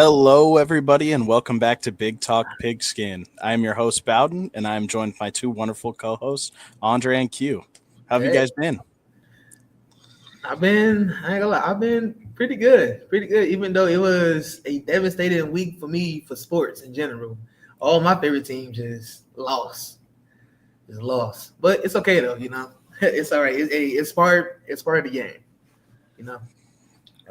Hello, everybody, and welcome back to Big Talk Pigskin. I am your host, Bowden, and I am joined by two wonderful co-hosts, Andre and Q. How have you Hey, guys been? I ain't gonna lie, I've been pretty good, even though it was a devastating week for me for sports in general. All my favorite teams just lost. But it's okay though, it's all right. It's part of the game, you know.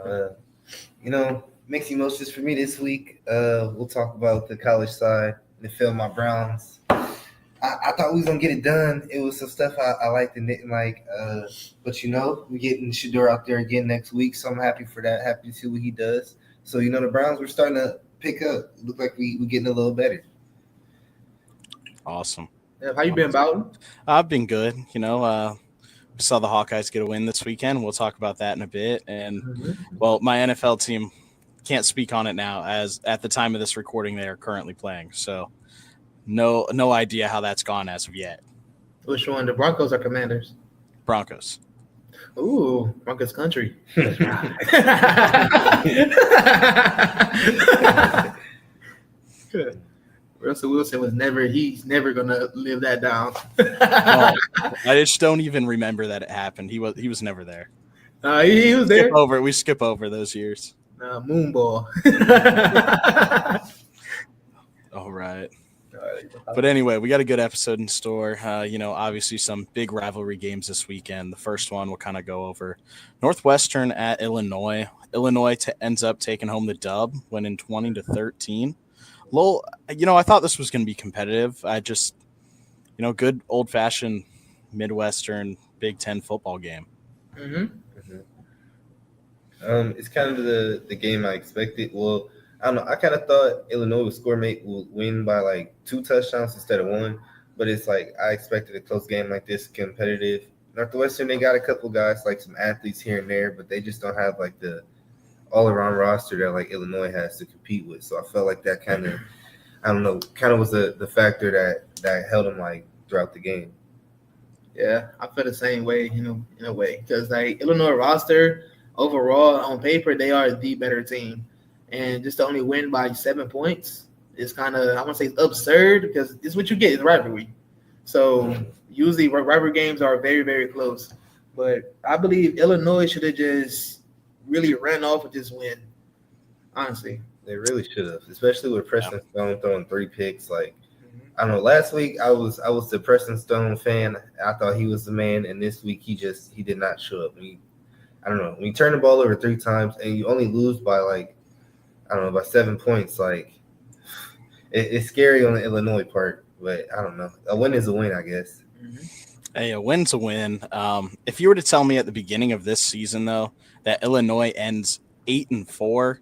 Uh, Mixed emotions for me this week. We'll talk about the college side, the film, my Browns. I thought we was gonna get it done. It was some stuff I liked and didn't like. But we're getting Shador out there again next week, so I'm happy for that. Happy to see what he does. So the Browns were starting to pick up. It looked like we're getting a little better. Awesome. Yeah, how you been, Bowden? I've been good. We saw the Hawkeyes get a win this weekend. We'll talk about that in a bit. And, well, my NFL team can't speak on it now, as at the time of this recording, they are currently playing. So no idea how that's gone as of yet. Which one? The Broncos or Commanders? Broncos. Ooh, Broncos country. Russell Wilson he's never gonna live that down. I just don't even remember that it happened. He was never there. He was there. We skip over those years. Moonball. All right. But anyway, we got a good episode in store. Obviously some big rivalry games this weekend. The first one we'll kind of go over Northwestern at Illinois. Illinois ends up taking home the dub, winning 20-13. Lowell, I thought this was going to be competitive. I just, good old-fashioned Midwestern Big Ten football game. Mm-hmm. It's kind of the game I expected. Well, I don't know. I kind of thought Illinois would win by like 2 touchdowns instead of 1, but it's like I expected a close game like this, competitive. Northwestern, they got a couple guys, like some athletes here and there, but they just don't have like the all-around roster that like Illinois has to compete with. So I felt like that kind of, was the factor that held them like throughout the game. Yeah, I feel the same way, in a way, because like Illinois roster overall on paper they are the better team, and just to only win by 7 points is kind of, I want to say, it's absurd, because it's what you get is rivalry. So usually rivalry games are very, very close, but I believe Illinois should have just really ran off with this win. Honestly, they really should have, especially with Preston Stone throwing 3 picks. Like, I don't know. Last week I was the Preston Stone fan. I thought he was the man, and this week he did not show up. I don't know. When you turn the ball over 3 times and you only lose by by 7 points, like it's scary on the Illinois part. But I don't know. A win is a win, I guess. Hey, a win's a win. If you were to tell me at the beginning of this season, though, that Illinois ends 8-4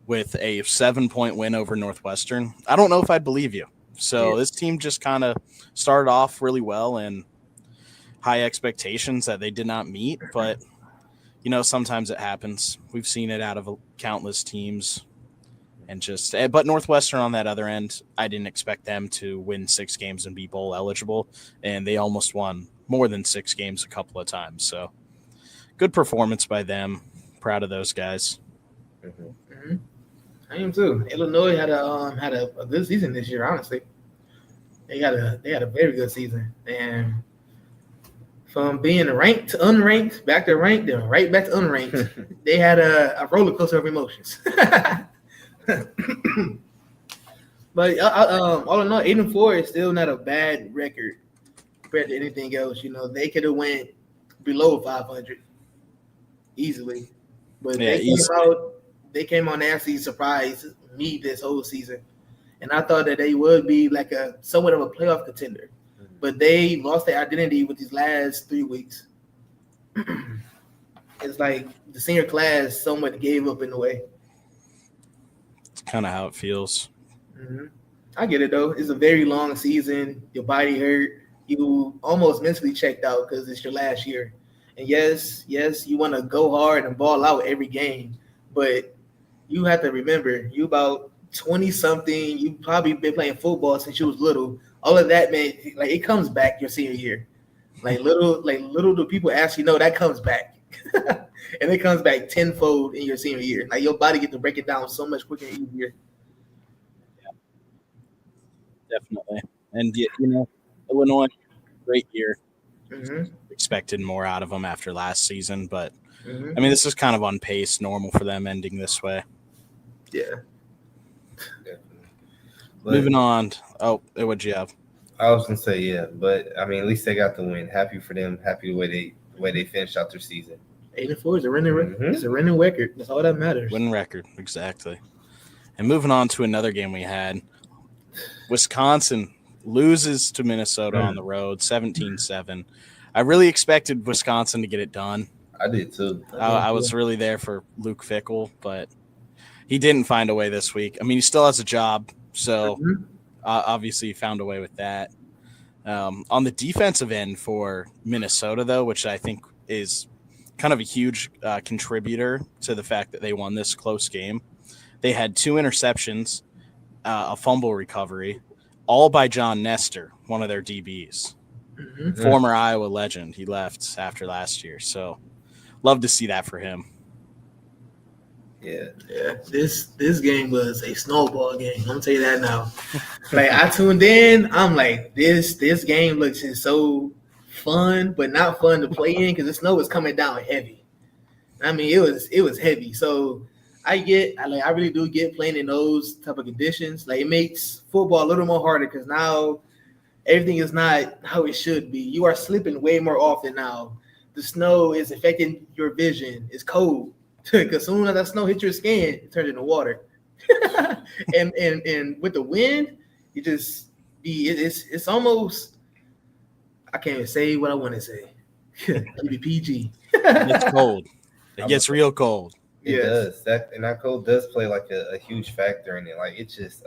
with a 7-point win over Northwestern, I don't know if I'd believe you. So This team just kind of started off really well and high expectations that they did not meet. But, sometimes it happens. We've seen it out of countless teams. But Northwestern on that other end, I didn't expect them to win 6 games and be bowl eligible. And they almost won more than 6 games a couple of times. So good performance by them. Proud of those guys. Mm-hmm. I am too. Illinois had a good season this year. Honestly, they had a very good season, and from being ranked to unranked, back to ranked, then right back to unranked, they had a roller coaster of emotions. But all in all, 8-4 is still not a bad record compared to anything else. They could have went below 500 easily, but they came out and actually surprised me this whole season. And I thought that they would be like somewhat of a playoff contender. But they lost their identity with these last 3 weeks. It's like the senior class somewhat gave up in a way. It's kind of how it feels. Mm-hmm. I get it, though. It's a very long season. Your body hurt. You almost mentally checked out because it's your last year. And yes, you want to go hard and ball out every game. But you have to remember, you about 20-something. You probably been playing football since you was little. All of that, man, like it comes back your senior year. Like little do people actually know that comes back. and it comes back tenfold in your senior year. Like your body get to break it down so much quicker and easier. Definitely. And, Illinois, great year. Mm-hmm. Expected more out of them after last season, but, Mm-hmm. I mean, this is kind of on pace, normal for them ending this way. Yeah. Definitely. Moving on. Oh, what'd you have? I was gonna say yeah, but I mean, at least they got the win. Happy for them. Happy the way they finished out their season. 8-4 is a winning record. Mhm. It's a winning record. That's all that matters. Win record, exactly. And moving on to another game we had, Wisconsin loses to Minnesota on the road, 17-7. I really expected Wisconsin to get it done. I did too. I was really there for Luke Fickell, but he didn't find a way this week. I mean, he still has a job, so obviously he found a way with that. On the defensive end for Minnesota, though, which I think is kind of a huge contributor to the fact that they won this close game, they had 2 interceptions, a fumble recovery, all by John Nestor, one of their DBs. Mm-hmm. Former Iowa legend. He left after last year, so love to see that for him. Yeah. This game was a snowball game. I'm gonna tell you that now. Like I tuned in, I'm like, this game looks just so fun, but not fun to play in because the snow was coming down heavy. I mean, it was heavy. So I really do get playing in those type of conditions. Like it makes football a little more harder because now everything is not how it should be. You are slipping way more often now. The snow is affecting your vision. It's cold. Because soon as that snow hits your skin, it turns into water. and with the wind, it's almost, I can't even say what I want to say. Keep it PG. It's cold. It gets real cold. It does. That cold does play like a huge factor in it. Like it's just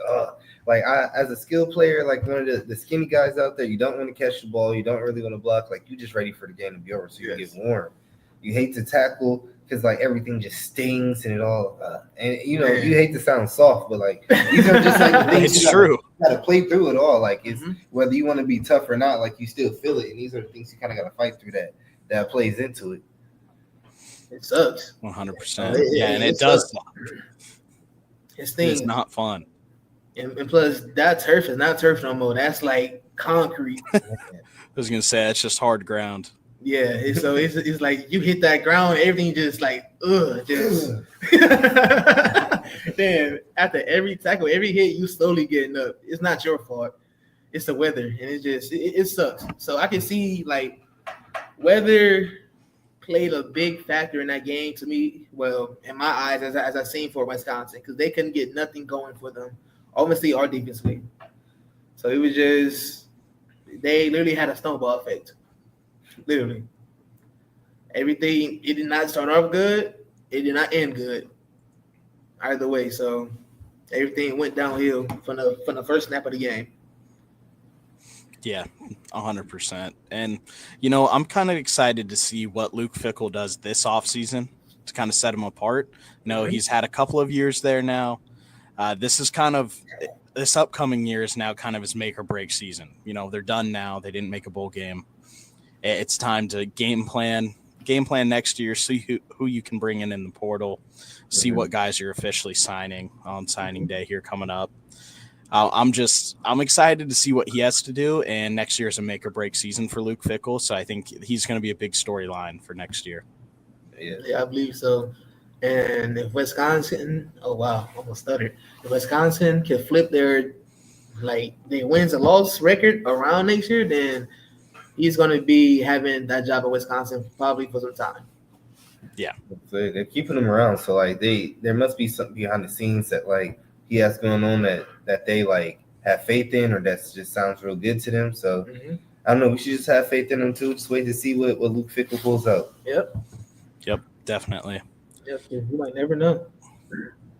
like I as a skill player, like one of the skinny guys out there, you don't want to catch the ball, you don't really want to block, like you just ready for the game to be over so you get warm. You hate to tackle because like everything just stings and it all and you hate to sound soft, but like these are just like the things it's true. You gotta play through it all. Like it's whether you want to be tough or not, like you still feel it, and these are the things you kind of gotta fight through that plays into it. It sucks. 100%. Yeah, and it does suck. It's not fun. And plus, that turf is not turf no more. That's like concrete. I was gonna say it's just hard ground. Yeah, so it's like you hit that ground, everything just like just. Then after every tackle, every hit, you slowly getting up. It's not your fault. It's the weather, and it sucks. So I can see like weather played a big factor in that game to me. Well, in my eyes, as I seen for Wisconsin, because they couldn't get nothing going for them, obviously or defensively. So it was just they literally had a snowball effect. Literally, everything. It did not start off good. It did not end good. Either way, so everything went downhill from the first snap of the game. Yeah, 100%. And, I'm kind of excited to see what Luke Fickell does this offseason to kind of set him apart. He's had a couple of years there now. This upcoming year is now kind of his make or break season. They're done now. They didn't make a bowl game. It's time to game plan next year, see who you can bring in the portal, see what guys you're officially signing on signing day here coming up. I'm excited to see what he has to do, and next year is a make or break season for Luke Fickell, so I think he's going to be a big storyline for next year. Yeah, I believe so. And if Wisconsin, almost stuttered. If Wisconsin can flip their wins and loss record around next year, then he's going to be having that job at Wisconsin probably for some time. Yeah, they're keeping him around, so there must be something behind the scenes that he has going on that they have faith in, or that just sounds real good to them. So I don't know. We should just have faith in them too. Just wait to see what Luke Fickell pulls out. Yep, definitely. Yep, you might never know.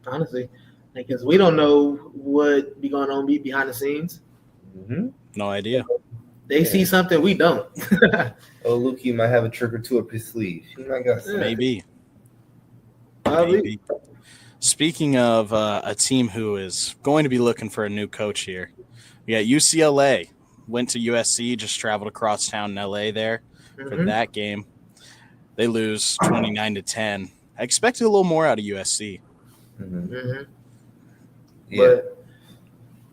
Honestly, because we don't know what be going on behind the scenes. No idea. They see something we don't. Luke, you might have a trick or two up his sleeve. He might got something. Maybe. Speaking of a team who is going to be looking for a new coach here, we got UCLA. Went to USC, just traveled across town in LA there for that game. They lose 29-10. I expected a little more out of USC. Yeah.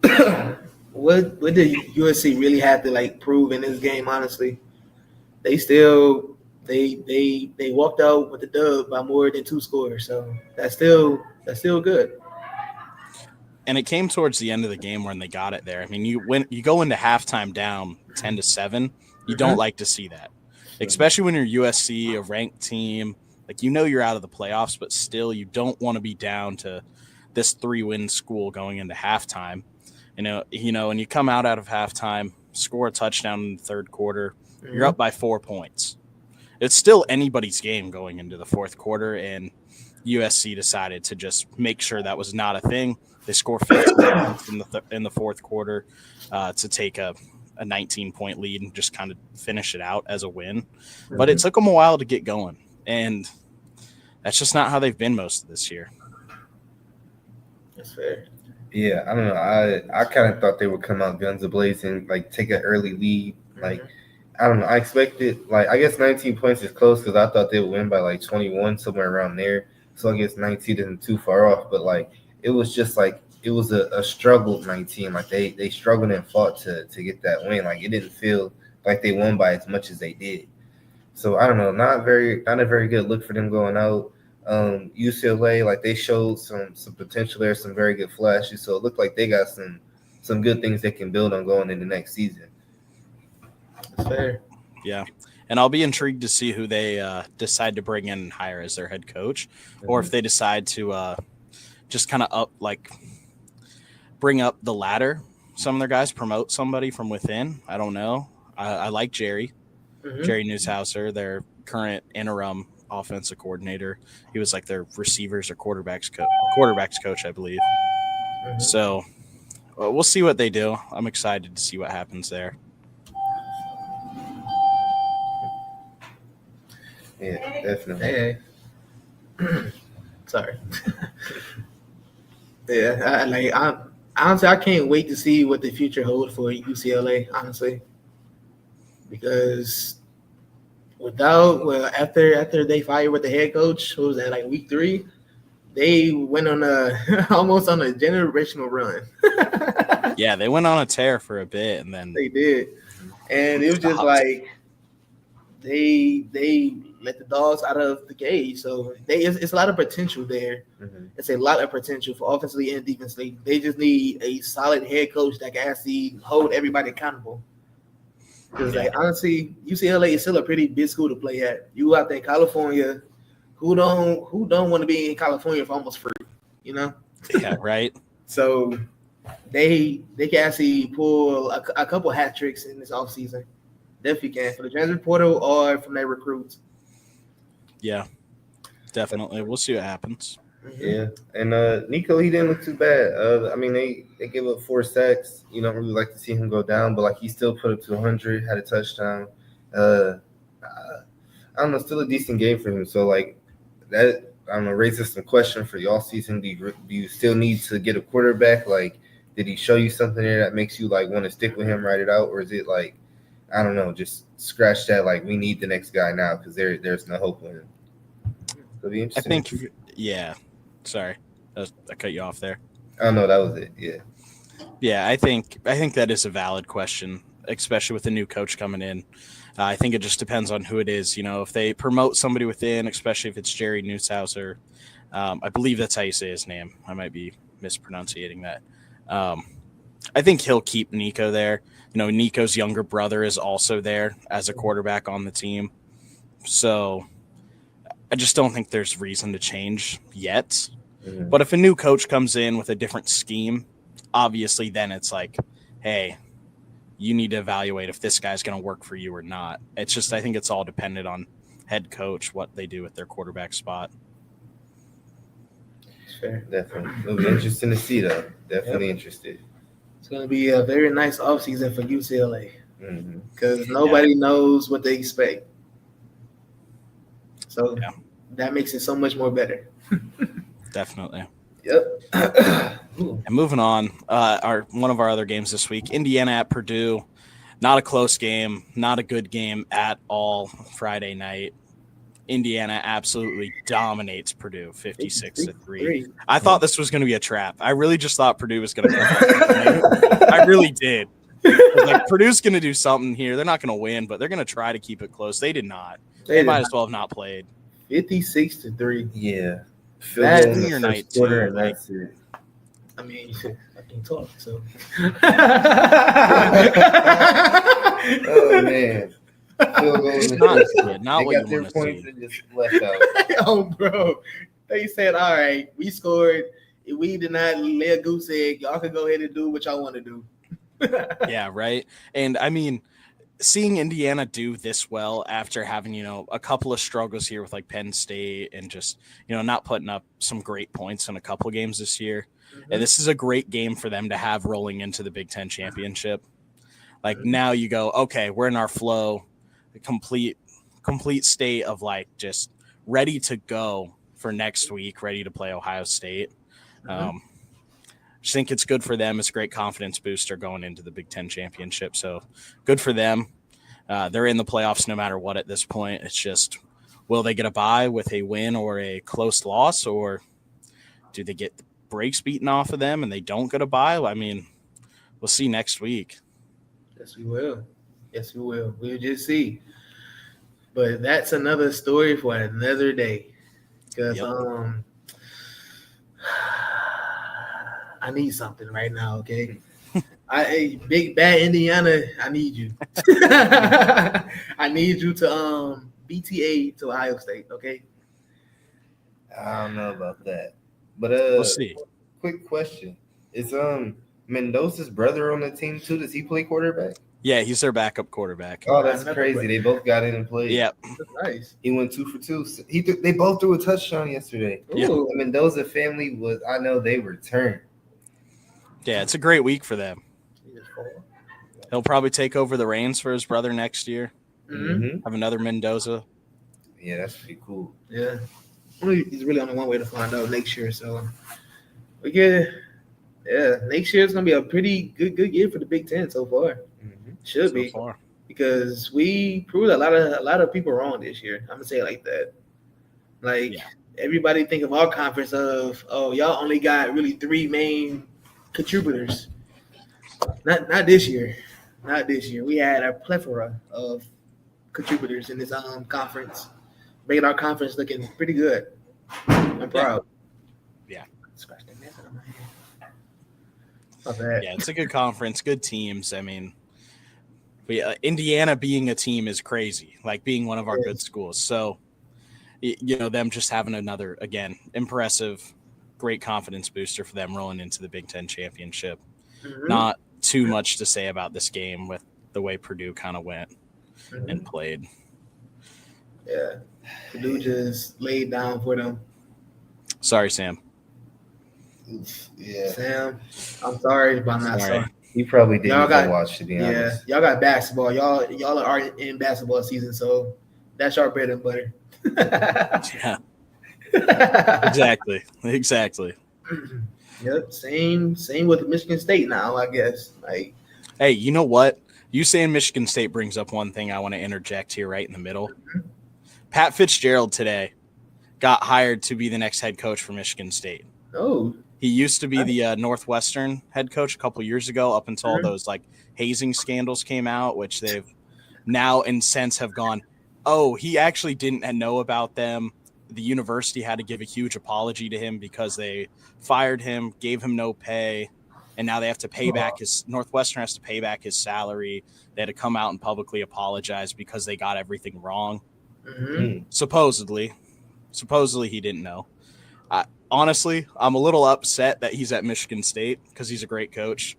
But what did USC really have to like prove in this game? Honestly, they still they walked out with the dub by more than 2 scores, so that's still good. And it came towards the end of the game when they got it there. I mean, you go into halftime down 10-7. You don't like to see that, especially when you're USC, a ranked team. Like, you're out of the playoffs, but still you don't want to be down to this 3-win school going into halftime. And you come out of halftime, score a touchdown in the third quarter, you're up by 4 points. It's still anybody's game going into the fourth quarter, and USC decided to just make sure that was not a thing. They score 15 points in the fourth quarter to take a 19-point lead and just kind of finish it out as a win. But it took them a while to get going, and that's just not how they've been most of this year. That's fair. Yeah, I don't know. I kind of thought they would come out guns a-blazing, like take an early lead. Like, I don't know. I expected, I guess 19 points is close because I thought they would win by 21, somewhere around there. So I guess 19 isn't too far off. But it was just it was a struggle 19. Like they struggled and fought to get that win. Like, it didn't feel like they won by as much as they did. So I don't know. Not a very good look for them going out. UCLA, they showed some potential there, some very good flashes. So it looked like they got some good things they can build on going into next season. That's fair. Yeah. And I'll be intrigued to see who they decide to bring in and hire as their head coach, or if they decide to just kind of bring up the ladder. Some of their guys promote somebody from within. I don't know. I like Jerry Newshouser, their current interim offensive coordinator. He was their receivers or quarterbacks coach, I believe. So we'll see what they do. I'm excited to see what happens there. Yeah, definitely. Hey. Sorry. Yeah, honestly, I can't wait to see what the future holds for UCLA, honestly. Because after they fired with the head coach, who was that, week 3, they went on almost on a generational run. Yeah, they went on a tear for a bit, and then they did. And it was just they let the dogs out of the cage. So it's a lot of potential there. It's a lot of potential for offensively and defensively. They just need a solid head coach that can actually hold everybody accountable. Because honestly, UCLA is still a pretty big school to play at. You out there in California, who don't want to be in California for almost free, Yeah, right. So they can actually pull a couple hat tricks in this offseason. Definitely can, for the transfer portal or from their recruits. Yeah, definitely. We'll see what happens. Yeah, and Nico, he didn't look too bad. I mean, they gave up 4 sacks. You don't really like to see him go down, but he still put up 200, had a touchdown. I don't know, still a decent game for him. So that, I don't know, raises some question for y'all season. Do you still need to get a quarterback? Did he show you something there that makes you want to stick with him, ride it out, or is it I don't know, just scratch that? We need the next guy now because there's no hope in him. It'll be interesting. I think, yeah. Sorry, I cut you off there. Oh no, that was it. Yeah. Yeah, I think that is a valid question, especially with the new coach coming in. I think it just depends on who it is. If they promote somebody within, especially if it's Jerry Newshouser, I believe that's how you say his name. I might be mispronouncing that. I think he'll keep Nico there. Nico's younger brother is also there as a quarterback on the team. So I just don't think there's reason to change yet. But if a new coach comes in with a different scheme, obviously then it's hey, you need to evaluate if this guy's going to work for you or not. It's just, I think it's all dependent on head coach, what they do with their quarterback spot. Sure, definitely. It'll be interesting to see, though. Definitely interested. It's going to be a very nice offseason for UCLA because nobody knows what they expect. So that makes it so much more better. Definitely. Yep. And moving on, one of our other games this week, Indiana at Purdue. Not a close game, not a good game at all Friday night. Indiana absolutely dominates Purdue 56-3. 3. I thought this was going to be a trap. I really just thought Purdue was going to come. I really did. Like, Purdue's going to do something here. They're not going to win, but they're going to try to keep it close. They did not. They might as well have not played. 56-3. Yeah. That's your night, too. Quarter, and that's it. I mean, I can talk, so. Oh, man. Not what you their want to points see. and just left out. Oh, bro. They said, all right, we scored. We did not lay a goose egg. Y'all can go ahead and do what y'all want to do. Yeah, right. And I mean, seeing Indiana do this well after having, a couple of struggles here with like Penn State and just, not putting up some great points in a couple of games this year. Mm-hmm. And this is a great game for them to have rolling into the Big Ten championship. Like now you go, okay, we're in our flow, the complete state of like just ready to go for next week, ready to play Ohio State. I just think it's good for them. It's a great confidence booster going into the Big Ten championship. So good for them. They're in the playoffs no matter what at this point. It's just, will they get a bye with a win or a close loss, or do they get the breaks beaten off of them and they don't get a bye? I mean, we'll see next week. Yes, we will. We'll just see. But that's another story for another day. Because I need something right now, okay? Big bad Indiana, I need you. I need you to BTA to Ohio State, okay? I don't know about that. But we'll see. Quick question. Is Mendoza's brother on the team too? Does he play quarterback? Yeah, he's their backup quarterback. Oh, that's crazy. They both got in and played. Yeah. That's nice. He went 2 for 2. They both threw a touchdown yesterday. Yeah. The Mendoza family I know they returned. Yeah, it's a great week for them. He'll probably take over the reins for his brother next year. Mm-hmm. Have another Mendoza. Yeah, that's pretty cool. Yeah. He's really only one way to find out next year. So, we get next year is going to be a pretty good year for the Big Ten so far. Mm-hmm. Should be. Because we proved a lot of people wrong this year. I'm going to say it like that. Everybody think of our conference of, y'all only got really 3 main contributors. Not this year. Not this year. We had a plethora of contributors in this conference, making our conference looking pretty good. I'm proud. Yeah. Scratch that mess out of my head. Not bad. Yeah, it's a good conference, good teams. I mean, Indiana being a team is crazy, like being one of our good schools. So, them just having another, again, impressive, great confidence booster for them rolling into the Big Ten championship. Mm-hmm. Not too much to say about this game with the way Purdue kind of went and played. Yeah. Purdue just laid down for them. Sorry, Sam. Yeah. Sam, I'm sorry, but I'm not sorry. You probably didn't watch, to be honest. Yeah, y'all got basketball. Y'all are in basketball season, so that's our bread and butter. Yeah. Exactly. Yep. Same with Michigan State now, I guess. Hey, you know what? You saying Michigan State brings up one thing I want to interject here right in the middle. Mm-hmm. Pat Fitzgerald today got hired to be the next head coach for Michigan State. Oh. He used to be the Northwestern head coach a couple years ago, up until all those hazing scandals came out, which they've now in sense have gone, oh, he actually didn't know about them. The university had to give a huge apology to him because they fired him, gave him no pay, and now they have to pay back Northwestern has to pay back his salary. They had to come out and publicly apologize because they got everything wrong. Mm-hmm. Supposedly he didn't know. Honestly, I'm a little upset that he's at Michigan State because he's a great coach.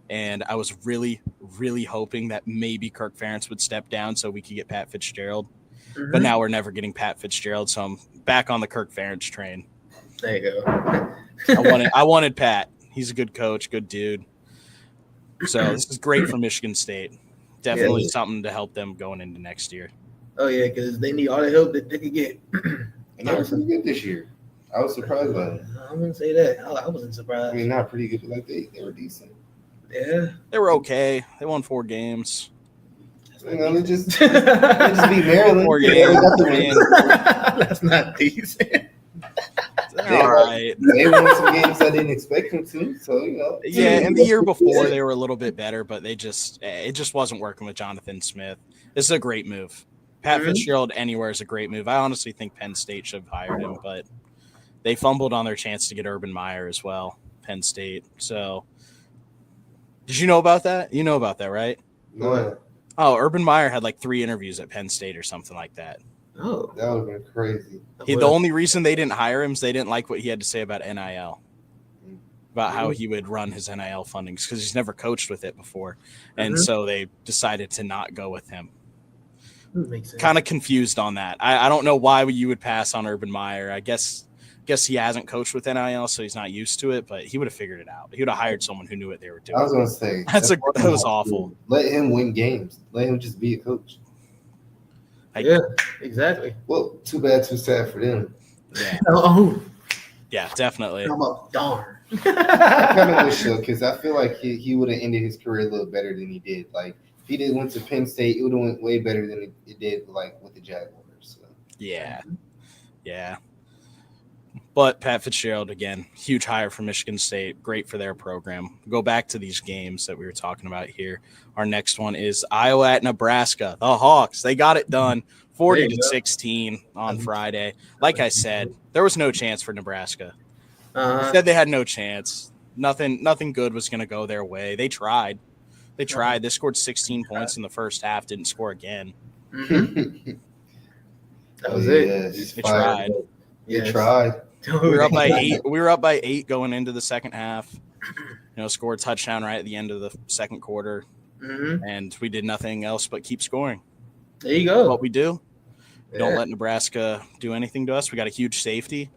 And I was really, really hoping that maybe Kirk Ferentz would step down so we could get Pat Fitzgerald. Mm-hmm. But now we're never getting Pat Fitzgerald, so I'm back on the Kirk Ferentz train. There you go. I wanted Pat. He's a good coach, good dude. So this is great for Michigan State. Definitely something to help them going into next year. Oh, yeah, because they need all the help that they could get. And they were pretty good this year. I was surprised by it. I wouldn't say that. I wasn't surprised. I mean, not pretty good, but they were decent. Yeah. They were okay. They won 4 games. You know, it just be Maryland. 4 Yeah, games. that's the I win. mean, That's not decent. they're all right. They won some games I didn't expect them to, so you know. Yeah, and the year before they were a little bit better, but it just wasn't working with Jonathan Smith. This is a great move. Pat Fitzgerald anywhere is a great move. I honestly think Penn State should have hired him, but they fumbled on their chance to get Urban Meyer as well, Penn State. So, did you know about that? You know about that, right? No, Oh, Urban Meyer had like 3 interviews at Penn State or something like that. Oh, that would have been crazy. The only reason they didn't hire him is they didn't like what he had to say about NIL, about how he would run his NIL fundings because he's never coached with it before. And so they decided to not go with him. makes sense. Kind of confused on that. I don't know why you would pass on Urban Meyer. I guess he hasn't coached with NIL, so he's not used to it, but he would have figured it out. He would have hired someone who knew what they were doing. I was going to say. That was awful. Let him win games. Let him just be a coach. Yeah, exactly. Well, too bad, too sad for them. Yeah, Oh, yeah, definitely. I'm up. Darn. I kind of wish so because I feel like he would have ended his career a little better than he did. Like if he did went to Penn State, it would have went way better than it did like with the Jaguars. So. Yeah. But Pat Fitzgerald, again, huge hire for Michigan State. Great for their program. Go back to these games that we were talking about here. Our next one is Iowa at Nebraska. The Hawks, they got it done 40-16 on Friday. Like I said, there was no chance for Nebraska. Said they had no chance. Nothing good was going to go their way. They tried. They scored 16 points in the first half, didn't score again. That was it. They tried. They tried. We were up by 8. We were up by 8 going into the second half. Scored a touchdown right at the end of the second quarter, and we did nothing else but keep scoring. There you go. What we do, we don't let Nebraska do anything to us. We got a huge safety.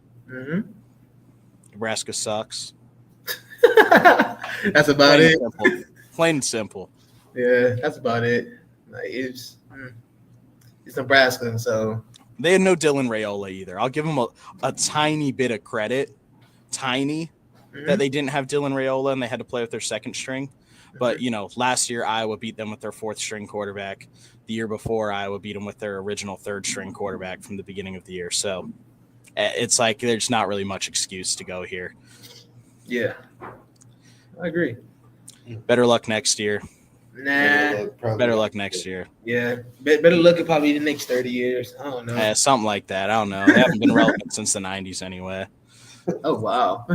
Nebraska sucks. That's about it. Plain and simple. Yeah, that's about it. Like it's Nebraska, so they had no Dylan Raiola either. I'll give them a tiny bit of credit, that they didn't have Dylan Raiola and they had to play with their second string. But, last year Iowa beat them with their 4th string quarterback. The year before, Iowa beat them with their original 3rd string quarterback from the beginning of the year. So it's like there's not really much excuse to go here. Yeah, I agree. Better luck next year. Nah. Better luck next year. Yeah. Better luck in probably the next 30 years. I don't know. Something like that. I don't know. They haven't been relevant since the 90s anyway. Oh, wow.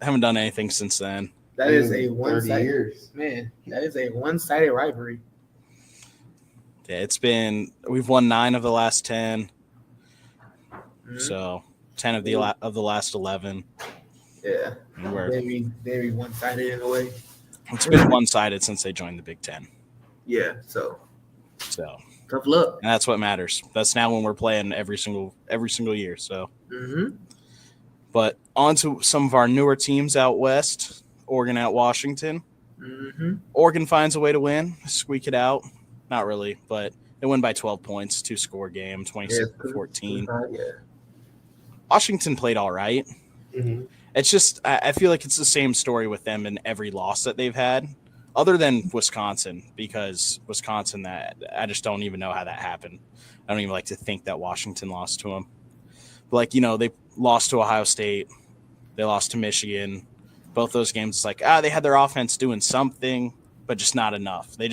Haven't done anything since then. That is a one-sided years. Man, that is a one-sided rivalry. Yeah, we've won 9 of the last 10. So 10 of the last 11. Yeah. Very, very one-sided in a way. It's been one-sided since they joined the Big Ten. Yeah, so tough luck. And that's what matters. That's now when we're playing every single year. So, But on to some of our newer teams out west. Oregon at Washington. Oregon finds a way to win, squeak it out. Not really, but they win by 12 points, 2-score game, 26-14. Yeah. Washington played all right. It's just I feel like it's the same story with them in every loss that they've had, other than Wisconsin, because Wisconsin, that I just don't even know how that happened. I don't even like to think that Washington lost to them. But they lost to Ohio State, they lost to Michigan. Both those games, it's like they had their offense doing something, but just not enough. They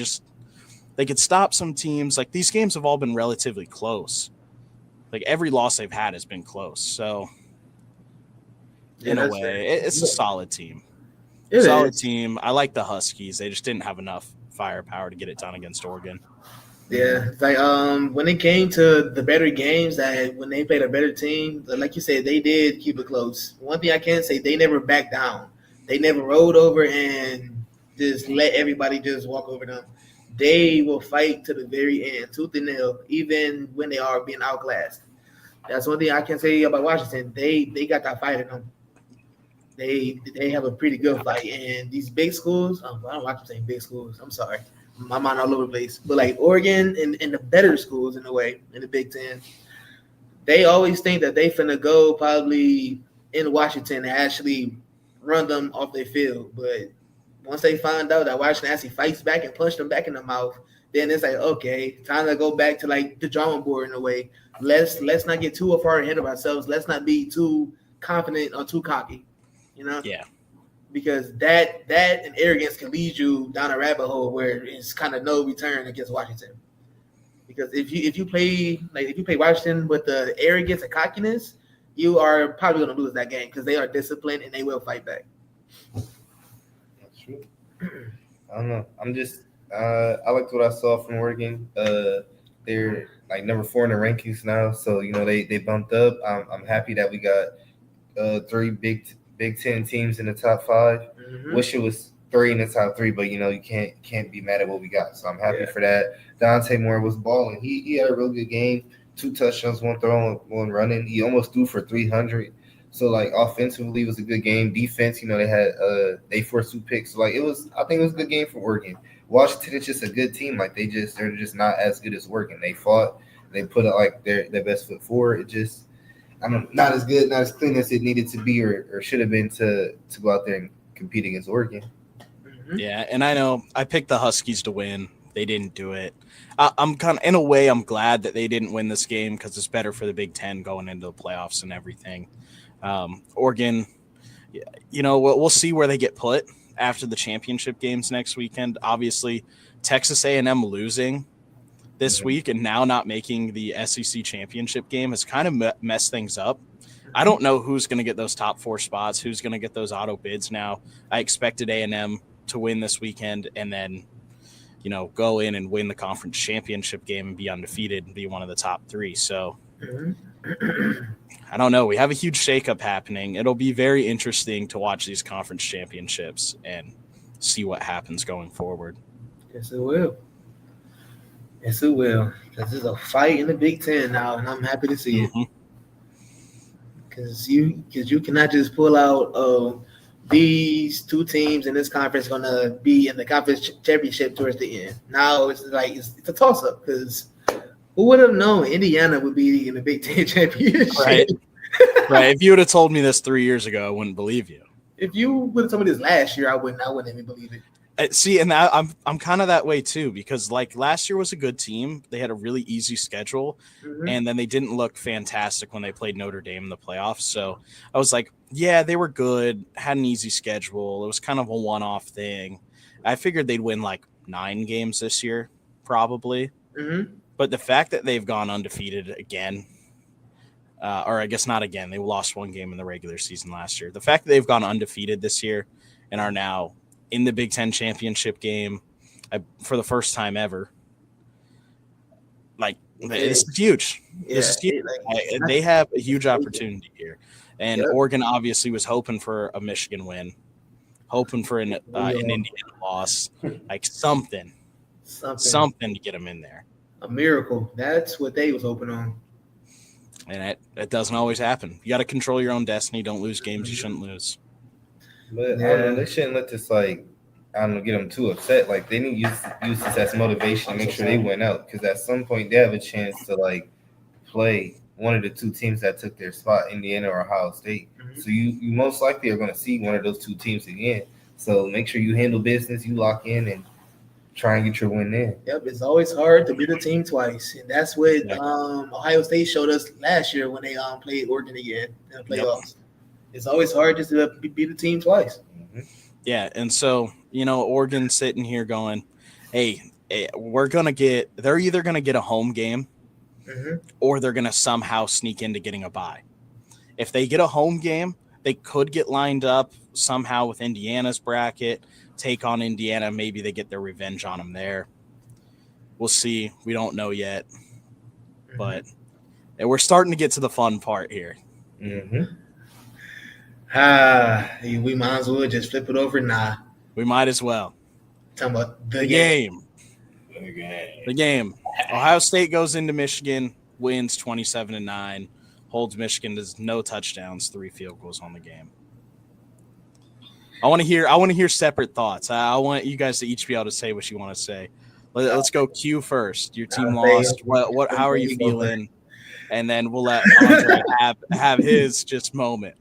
could stop some teams. Like these games have all been relatively close. Like every loss they've had has been close. So. In a way, it's a solid team. Team. I like the Huskies. They just didn't have enough firepower to get it done against Oregon. Yeah, like when it came to the better games, that when they played a better team, like you said, they did keep it close. One thing I can say, they never backed down. They never rolled over and just let everybody just walk over them. They will fight to the very end, tooth and nail, even when they are being outclassed. That's one thing I can say about Washington. They got that fight in them. They have a pretty good fight, and these big schools. I don't like to say big schools. I'm sorry, my mind all over the place. But like Oregon and the better schools in a way in the Big Ten, they always think that they finna go probably in Washington and actually run them off their field. But once they find out that Washington actually fights back and punch them back in the mouth, then it's like, okay, time to go back to like the drawing board in a way. Let's not get too far ahead of ourselves. Let's not be too confident or too cocky, Yeah. Because that and arrogance can lead you down a rabbit hole where it's kind of no return against Washington. Because if you play Washington with the arrogance and cockiness, you are probably going to lose that game because they are disciplined and they will fight back. That's true. I don't know. I'm just I liked what I saw from Oregon. They're like number 4 in the rankings now, so they bumped up. I'm happy that we got 3 Big Ten teams in the top 5. Mm-hmm. Wish it was 3 in the top 3, but you can't be mad at what we got. So I'm happy for that. Dante Moore was balling. He had a real good game. 2 touchdowns, 1 throw, 1 running. He almost threw for 300. So like offensively, it was a good game. Defense, they forced 2 picks. So, I think it was a good game for Oregon. Washington is just a good team. Like they're just not as good as Oregon. They fought. They put it like their best foot forward. It just not as good, not as clean as it needed to be or should have been to go out there and compete against Oregon. Mm-hmm. Yeah, and I know I picked the Huskies to win. They didn't do it. I'm kind of, in a way, I'm glad that they didn't win this game because it's better for the Big Ten going into the playoffs and everything. Oregon, we'll see where they get put after the championship games next weekend. Obviously, Texas A&M losing this week and now not making the SEC championship game has kind of messed things up. I don't know who's going to get those top 4 spots, who's going to get those auto bids now. I expected A&M to win this weekend and then, go in and win the conference championship game and be undefeated and be one of the top 3. So I don't know. We have a huge shakeup happening. It'll be very interesting to watch these conference championships and see what happens going forward. Yes, it will. Yes, it will. Because there's a fight in the Big Ten now, and I'm happy to see it. Because you cannot just pull out these 2 teams in this conference going to be in the conference championship towards the end. Now it's like it's a toss-up because who would have known Indiana would be in the Big Ten championship? Right. If you would have told me this 3 years ago, I wouldn't believe you. If you would have told me this last year, I wouldn't even believe it. See, and I'm kind of that way too because like last year was a good team. They had a really easy schedule, and then they didn't look fantastic when they played Notre Dame in the playoffs. So I was like, yeah, they were good, had an easy schedule. It was kind of a one-off thing. I figured they'd win like 9 games this year, probably. Mm-hmm. But the fact that they've gone undefeated again, or I guess not again, they lost 1 game in the regular season last year. The fact that they've gone undefeated this year and are now in the Big Ten championship game for the first time ever. Like, it's huge. Yeah, this is huge. They have a huge opportunity here. And Oregon obviously was hoping for a Michigan win, hoping for an Indiana loss, like something to get them in there. A miracle. That's what they was hoping on. And that doesn't always happen. You got to control your own destiny. Don't lose games you shouldn't lose. But I don't know, they shouldn't let this get them too upset. Like they need to use this as motivation to make sure they win out. Because at some point they have a chance to play one of the 2 teams that took their spot, Indiana or Ohio State. Mm-hmm. So you most likely are going to see one of those 2 teams again. So make sure you handle business, you lock in, and try and get your win there. Yep, it's always hard to beat a team twice, and that's what Ohio State showed us last year when they played Oregon again in the playoffs. Yep. It's always hard just to beat a team twice. Mm-hmm. Yeah, and so, Oregon's sitting here going, hey, they're either going to get a home game or they're going to somehow sneak into getting a bye. If they get a home game, they could get lined up somehow with Indiana's bracket, take on Indiana. Maybe they get their revenge on them there. We'll see. We don't know yet. But we're starting to get to the fun part here. Mm-hmm. We might as well just flip it over. Nah. We might as well. Talking about the game. The game. Ohio State goes into Michigan, wins 27-9, holds Michigan to no touchdowns, 3 field goals on the game. I want to hear separate thoughts. I want you guys to each be able to say what you want to say. Let's go Q first. Your team lost. How are you feeling? And then we'll let Andre have his just moment.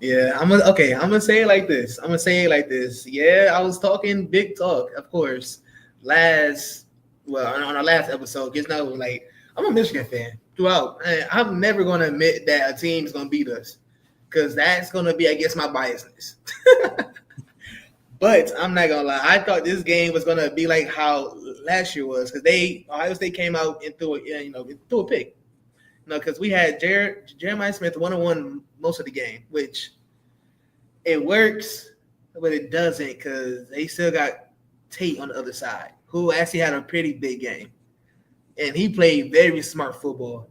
Yeah, I'm gonna say it like this. Yeah, I was talking big talk, of course, last well, on our last episode, just know, like, I'm a Michigan fan throughout. And I'm never going to admit that a team is going to beat us because that's going to be against my biasness. But I'm not going to lie. I thought this game was going to be like how last year was because Ohio State came out and threw a pick. Because we had Jeremiah Smith 1-on-1 most of the game, which it works, but it doesn't because they still got Tate on the other side, who actually had a pretty big game. And he played very smart football.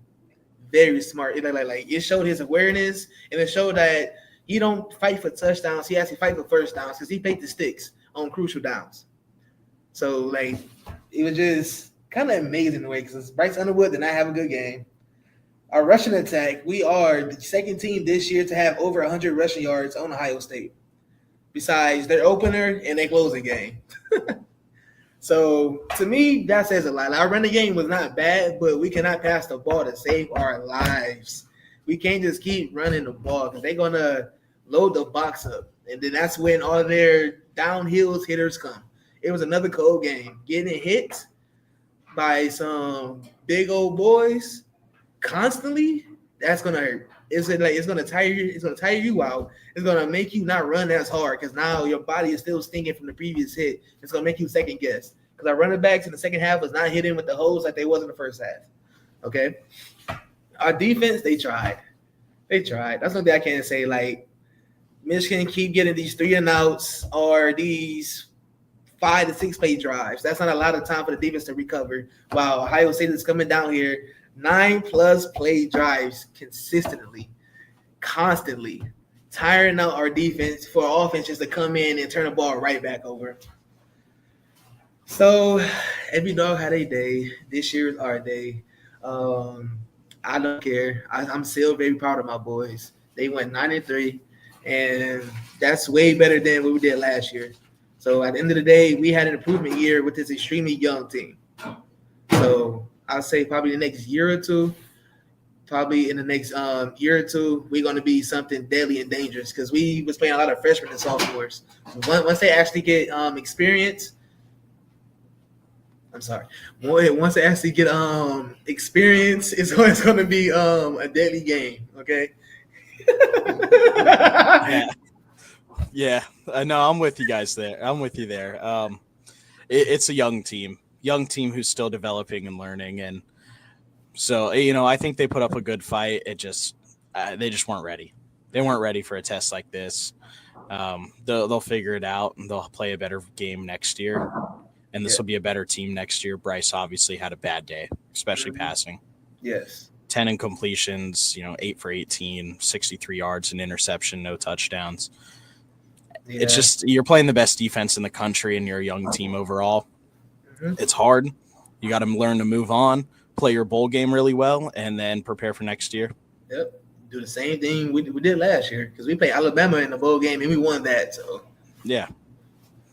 Very smart. It showed his awareness, and it showed that he don't fight for touchdowns. He actually fight for first downs because he played the sticks on crucial downs. So, it was just kind of amazing the way because Bryce Underwood did not have a good game. Our rushing attack, we are the second team this year to have over 100 rushing yards on Ohio State, besides their opener and their closing game. So, to me, that says a lot. Our running game was not bad, but we cannot pass the ball to save our lives. We can't just keep running the ball because they're going to load the box up, and then that's when all their downhill hitters come. It was another cold game. Getting hit by some big old boys constantly, that's gonna hurt. It's gonna tire you. It's gonna tire you out. It's gonna make you not run as hard because now your body is still stinging from the previous hit. It's gonna make you second guess because our running backs in the second half was not hitting with the hose like they was in the first half. Okay, our defense, they tried. That's something I can't say. Like Michigan keep getting these 3 and outs or these 5 to 6 play drives. That's not a lot of time for the defense to recover. While Ohio State is coming down here. 9+ play drives consistently, constantly, tiring out our defense for our offense just to come in and turn the ball right back over. So every dog had a day. This year is our day. I don't care. I'm still very proud of my boys. They went 9-3, and that's way better than what we did last year. So at the end of the day, we had an improvement year with this extremely young team. So I'll say probably the next year or two, we're going to be something deadly and dangerous because we was playing a lot of freshmen and sophomores. Once they actually get experience, once they actually get experience, it's going to be a deadly game. Okay. Yeah. No, I'm with you guys there. I'm with you there. It's a young team who's still developing and learning. And so, I think they put up a good fight. It just, they just weren't ready. They weren't ready for a test like this. They'll figure it out and they'll play a better game next year. And this will be a better team next year. Bryce obviously had a bad day, especially passing. Yes. 10 incompletions, 8 for 18, 63 yards, an interception, no touchdowns. Yeah. It's just, you're playing the best defense in the country and you're a young team overall. It's hard. You got to learn to move on, play your bowl game really well, and then prepare for next year. Yep. Do the same thing we did last year because we played Alabama in the bowl game and we won that. So yeah.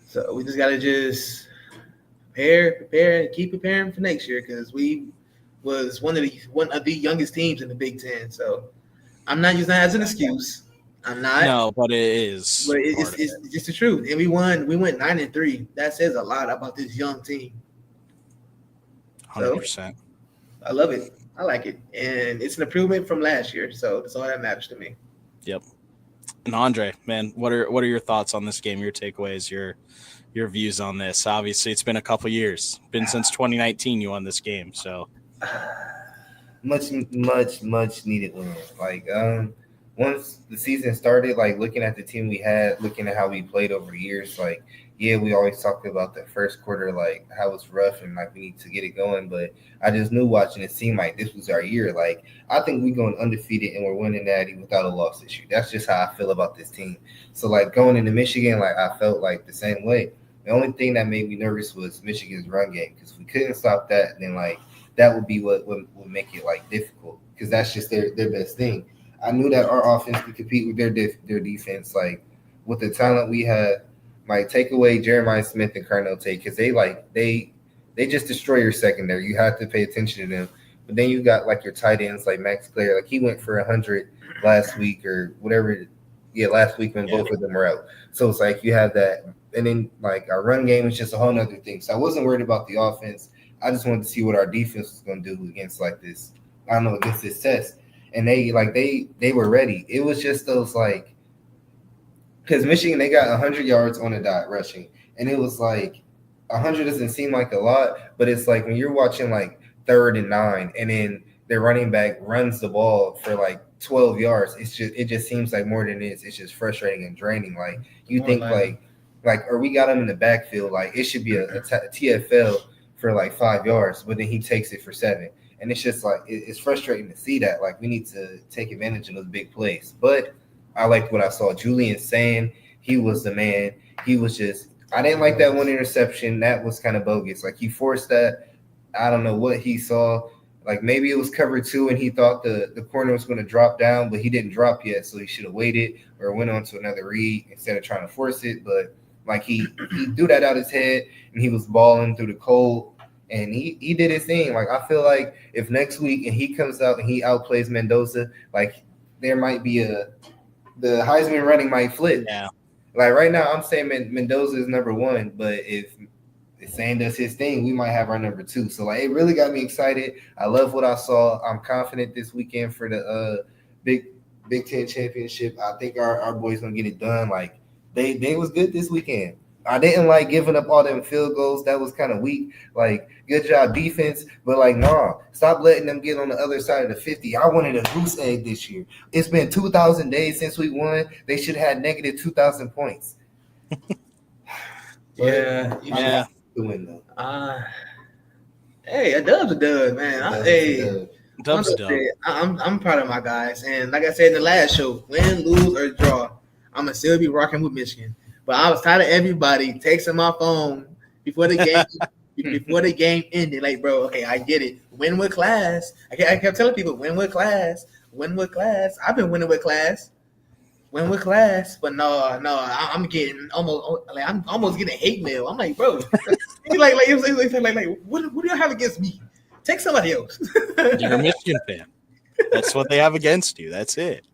So we just got to prepare, and keep preparing for next year because we was one of the youngest teams in the Big Ten. So I'm not using that as an excuse. I'm not. No, but it is. But it's just the truth. And we went 9-3. That says a lot about this young team. 100%. So, I love it. I like it. And it's an improvement from last year. So that's all that matters to me. Yep. And Andre, man, what are your thoughts on this game? Your takeaways, your views on this? Obviously, it's been a couple years. Been since 2019 you won this game. So much needed win. Like once the season started, like looking at the team we had, looking at how we played over years, like yeah, we always talked about the first quarter, like how it's rough and like we need to get it going. But I just knew watching it seemed like this was our year. Like I think we're going undefeated and we're winning Natty without a loss this year. That's just how I feel about this team. So like going into Michigan, like I felt like the same way. The only thing that made me nervous was Michigan's run game because if we couldn't stop that, then like that would be what would make it like difficult because that's just their best thing. I knew that our offense could compete with their defense, like with the talent we had. Like take away Jeremiah Smith and Carnell Tate because they just destroy your secondary. You have to pay attention to them. But then you got like your tight ends like Max Clare, like he went for 100 last week or whatever. Yeah, last week when both of them were out. So it's like you have that, and then like our run game is just a whole nother thing. So I wasn't worried about the offense. I just wanted to see what our defense was going to do against like this. I don't know, against this test, and they were ready. It was just those like, because Michigan, they got 100 yards on the dot rushing, and it was like 100 doesn't seem like a lot, but it's like when you're watching like 3rd and 9, and then their running back runs the ball for like 12 yards. It just seems like more than it is. It's just frustrating and draining. Like you more think or we got him in the backfield, like it should be a TFL for like 5 yards, but then he takes it for 7. And it's just like it's frustrating to see that. Like we need to take advantage of those big plays. But I liked what I saw. Julian saying he was the man. He was just I didn't like that one interception. That was kind of bogus. Like he forced that. I don't know what he saw. Like maybe it was cover 2 and he thought the corner was going to drop down, but he didn't drop yet, so he should have waited or went on to another read instead of trying to force it. But like he threw that out his head and he was balling through the cold. And he did his thing. Like, I feel like if next week and he comes out and he outplays Mendoza, like, there might be the Heisman running might flip. Yeah. Like, right now, I'm saying Mendoza is number 1, but if Sand does his thing, we might have our number 2. So, like, it really got me excited. I love what I saw. I'm confident this weekend for the Big Ten championship. I think our boys going to get it done. Like, they was good this weekend. I didn't like giving up all them field goals. That was kind of weak. Like, good job defense, but like, nah, stop letting them get on the other side of the 50. I wanted a goose egg this year. It's been 2,000 days since we won. They should have had negative 2,000 points. Yeah. The win though. Hey, a dub's a dub, man. Dub's a dub. I'm proud of my guys, and like I said in the last show, win, lose, or draw, I'm gonna still be rocking with Michigan. But I was tired of everybody texting my phone before the game ended. Like, bro, okay, I get it. Win with class. I kept telling people, win with class. Win with class. I've been winning with class. Win with class. But no, I'm getting I'm almost getting hate mail. I'm like, bro, like what do y'all have against me? Take somebody else. You're a Michigan fan. That's what they have against you. That's it.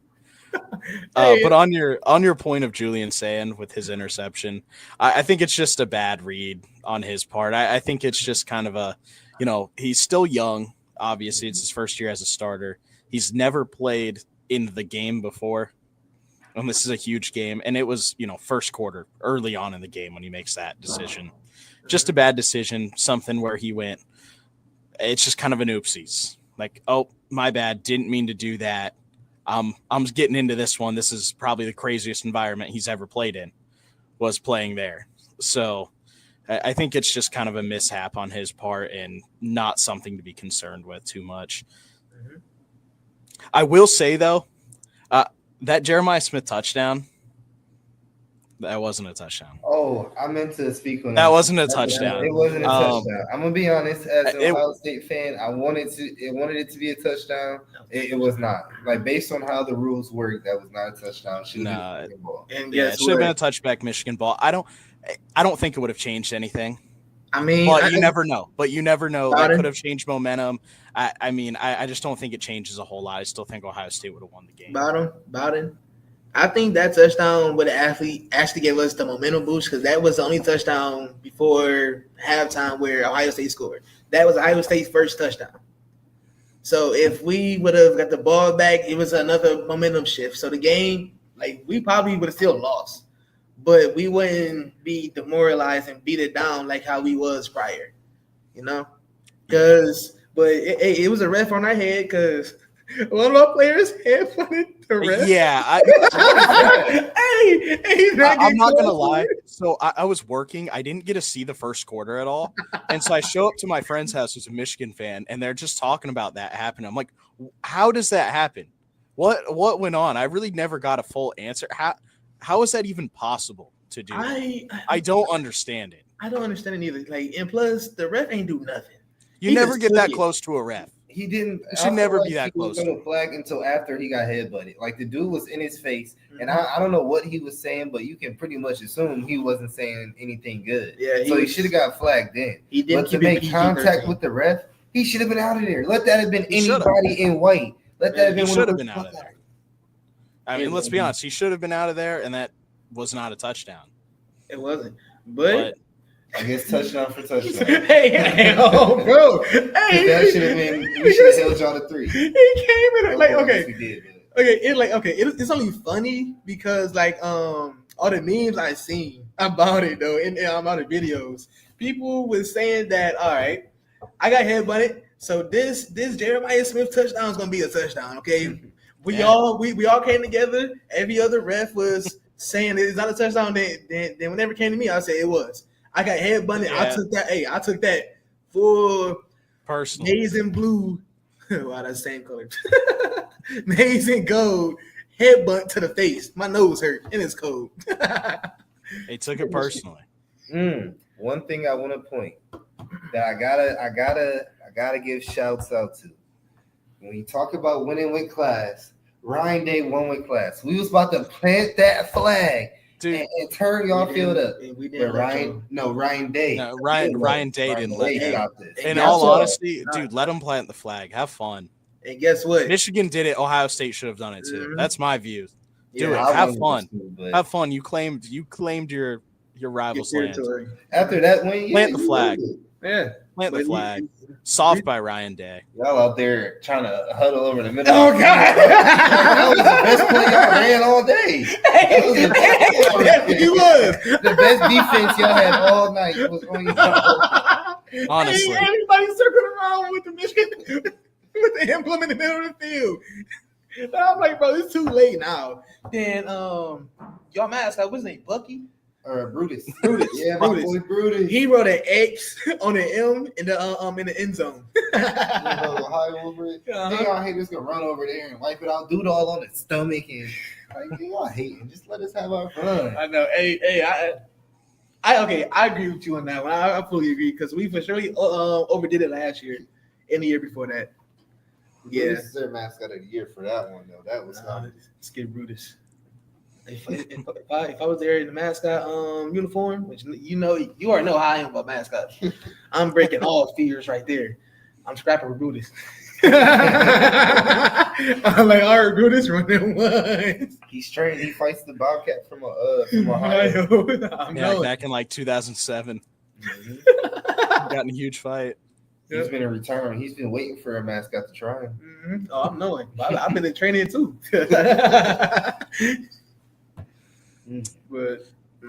But on your point of Julian Sand with his interception, I think it's just a bad read on his part. I think it's just kind of he's still young. Obviously, it's his first year as a starter. He's never played in the game before. And this is a huge game. And it was, first quarter, early on in the game when he makes that decision. Just a bad decision, something where he went, it's just kind of an oopsies. Like, oh, my bad, didn't mean to do that. I'm getting into this one. This is probably the craziest environment he's ever played in, was playing there. So I think it's just kind of a mishap on his part and not something to be concerned with too much. Mm-hmm. I will say, though, that Jeremiah Smith touchdown, that wasn't a touchdown. Oh, I meant to speak on that. That wasn't a touchdown. It wasn't a touchdown. I'm gonna be honest. As an Ohio State fan, I wanted it to be a touchdodon't. It was not. Like, based on how the rules work, that was not a touchdown. Should have been a ball. And it should have been a touchback Michigan ball. I don't think it would have changed anything. I mean, but you never know. That could have changed momentum. I just don't think it changes a whole lot. I still think Ohio State would have won the game. Bowden. I think that touchdown would have actually gave us the momentum boost, because that was the only touchdown before halftime where Ohio State scored. That was Ohio State's first touchdown. So if we would have got the ball back, it was another momentum shift. So the game, like, we probably would have still lost, but we wouldn't be demoralized and beat it down like how we was prior, But it was a ref on our head, because one of our players head funded the ref. Yeah. I'm not going to lie. So I was working. I didn't get to see the first quarter at all. And so I show up to my friend's house who's a Michigan fan, and they're just talking about that happening. I'm like, how does that happen? What went on? I really never got a full answer. How is that even possible to do? I don't understand it. I don't understand it either. Like, and plus, the ref ain't do nothing. You never get that close to a ref. He didn't. It should never be that close. He was going to flag until after he got headbutted. Like, the dude was in his face, and I don't know what he was saying, but you can pretty much assume he wasn't saying anything good. Yeah. So he should have got flagged then. He didn't. But to make contact with the ref, he should have been out of there. Let that have been anybody in white. Let that have been. He should have been out of there. I mean, let's be honest. He should have been out of there, and that was not a touchdown. It wasn't. But I guess touchdown for touchdown. Hey, oh, bro. Hey, That should have been. We should have held y'all to 3. He came in like, I okay. guess we did, Okay, it's only funny because like all the memes I seen about it though, and all the videos, people was saying that all right, I got headbutted, so this Jeremiah Smith touchdown is gonna be a touchdown. Okay, we all came together. Every other ref was saying it's not a touchdown. Then whenever it came to me, I said it was. I got headbutted. Yeah. I took that full personal maize and blue. Wow, that's the same color. Maize and gold headbutt to the face. My nose hurt and it's cold. They took it personally. One thing I want to point that I gotta give shouts out to. When you talk about winning with class, Ryan Day won with class. We was about to plant that flag. Dude, and turn y'all field up. Ryan Day. No, Ryan Day didn't let him. this. In all honesty, dude, let him plant the flag. Have fun. And guess what? Michigan did it. Ohio State should have done it too. That's my view. Do it. I Have fun. Have fun. You claimed your rival's land. After that win, plant the flag. Yeah. Plant the flag. Soft by Ryan Day. Y'all out there trying to huddle over the middle. Oh, God. That was the best play y'all ran all day. He was. The best defense y'all had all night was on your Honestly. Hey, everybody circling around with the Michigan, with the emblem in the middle of the field. And I'm like, bro, it's too late now. Then, y'all mascot, what's his name? Bucky? Brutus. Yeah, my boy Brutus. He wrote an X on an M in the end zone. High over it. Y'all haters gonna run over there and wipe it out, do it all on his stomach, and like y'all hating. Just let us have our fun. I know. Hey, I agree with you on that one. I fully agree because we for surely overdid it last year and the year before that. Yeah, Brutus is their mascot of the year for that one though. That was Skid Brutus. If I was there in the mascot uniform, which you already know how I am about mascots, I'm breaking all fears right there. I'm scrapping with Brutus. I'm like, all right, Brutus running once. He's trained. He fights the Bobcat from Ohio. Back in like 2007. Got in a huge fight. He's been in retirement. He's been waiting for a mascot to try him. Mm-hmm. Oh, I'm knowing. I've been in training too. But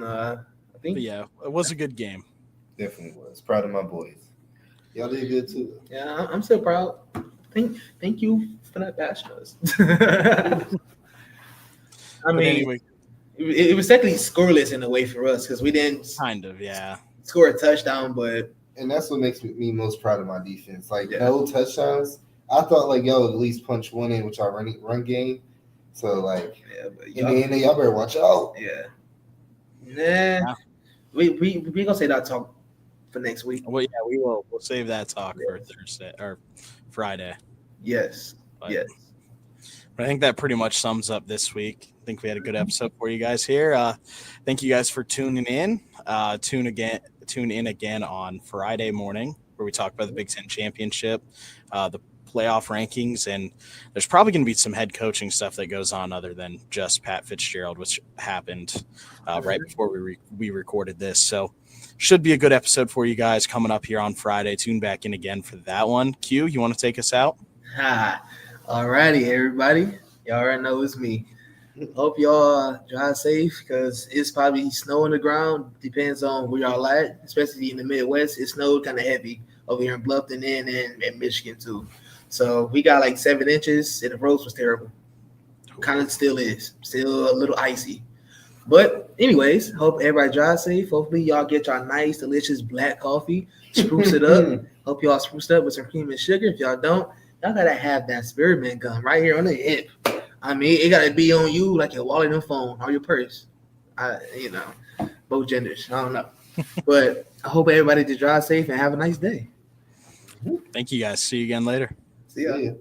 I think. But yeah, it was a good game. Definitely was. Proud of my boys. Y'all did good too. Yeah, I'm still proud. Thank you for not bashing us. I mean, anyway, it was technically scoreless in a way for us because we didn't score a touchdown, but. And that's what makes me most proud of my defense. Like no touchdowns. I thought like y'all would at least punch one in, which our run game. So like, y'all better watch out. Yeah. Nah. We gonna say that talk for next week. Well, yeah, we will. We'll save that talk for Thursday or Friday. Yes. Yes. But I think that pretty much sums up this week. I think we had a good episode for you guys here. Thank you guys for tuning in. Tune in again on Friday morning where we talk about the Big Ten Championship, the playoff rankings, and there's probably going to be some head coaching stuff that goes on other than just Pat Fitzgerald, which happened right before we recorded this. So should be a good episode for you guys coming up here on Friday. Tune back in again for that one. Q, you want to take us out? All righty, everybody. Y'all already know it's me. Hope y'all drive safe because it's probably snow on the ground. Depends on where y'all at, especially in the Midwest. It snowed kind of heavy over here in Bluffton and Michigan too. So we got like 7 inches and the roads was terrible. Kind of still is. Still a little icy. But anyways, hope everybody drive safe. Hopefully y'all get y'all nice, delicious black coffee. Spruce it up. Hope y'all spruce it up with some cream and sugar. If y'all don't, y'all got to have that spearmint gum right here on the hip. I mean, it got to be on you like your wallet and phone or your purse. Both genders. I don't know. But I hope everybody just drive safe and have a nice day. Thank you guys. See you again later. See ya.